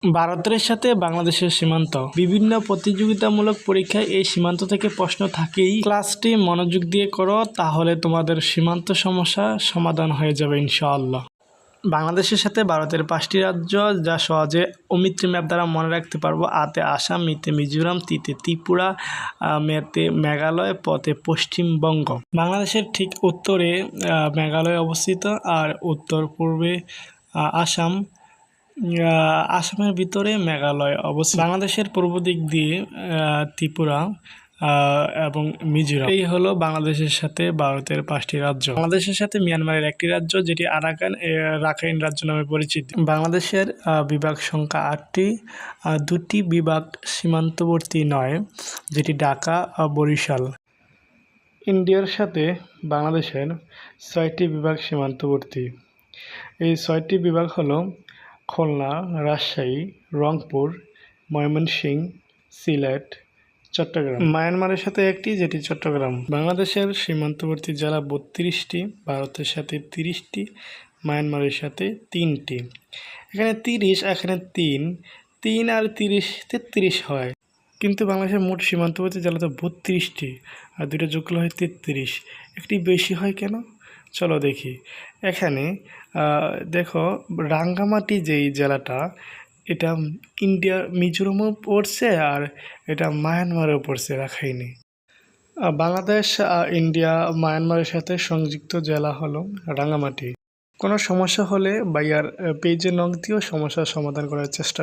ভারতের সাথে বাংলাদেশের সীমান্ত। বিভিন্ন প্রতিযোগিতামূলক পরীক্ষায় এই সীমান্ত থেকে প্রশ্ন থাকেই। ক্লাসটি মনোযোগ দিয়ে করো, তাহলে তোমাদের সীমান্ত সমস্যা সমাধান হয়ে যাবে ইনশাআল্লাহ। বাংলাদেশের সাথে ভারতের 5টি রাজ্য যা সহজে অমিত্রি ম্যাপ দ্বারা মনে রাখতে পারবো। আতে আসাম, মিতে মিজোরাম, তিতে ত্রিপুরা, মেতে মেঘালয়, পথে পশ্চিমবঙ্গ। বাংলাদেশের ঠিক উত্তরে মেঘালয় অবস্থিত আর উত্তর পূর্বে আসাম। আসামের ভিতরে মেঘালয় অবস্থিত। বাংলাদেশের পূর্ব দিক দিয়ে ত্রিপুরা এবং মিজোরাম। এই হলো বাংলাদেশের সাথে ভারতের 5টি রাজ্য। বাংলাদেশের সাথে মিয়ানমারের একটি রাজ্য, যেটি রাখাইন রাজ্য নামে পরিচিত। বাংলাদেশের বিভাগ সংখ্যা 8টি, 2টি বিভাগ সীমান্তবর্তী নয়, যেটি ঢাকা ও বরিশাল। ইন্ডিয়ার সাথে বাংলাদেশের 6টি বিভাগ সীমান্তবর্তী। এই 6টি বিভাগ হলো খুলনা, রাজশাহী, রংপুর, ময়মনসিংহ, সিলেট, চট্টগ্রাম। মায়ানমারের সাথে একটি, যেটি চট্টগ্রাম। বাংলাদেশের সীমান্তবর্তী জেলা 32টি, ভারতের সাথে 30টি, মায়ানমারের সাথে 3টি। এখানে 30, এখানে 3 আর 30 33 হয়, কিন্তু বাংলাদেশের মোট সীমান্তবর্তী জেলা তো 32টি, আর 2টা যোগ করলে হয় 33। একটি বেশি হয় কেন? চলো দেখি। এখানে দেখো, রাঙ্গামাটি যেই জেলাটা, এটা ইন্ডিয়ার মিজোরামও পড়ছে আর এটা মায়ানমারেও পড়ছে, রাখাইনে। বাংলাদেশ ইন্ডিয়া মায়ানমারের সাথে সংযুক্ত জেলা হলো রাঙ্গামাটি। কোনো সমস্যা হলে ভাইয়ার পেজে নক দিয়েও সমস্যার সমাধান করার চেষ্টা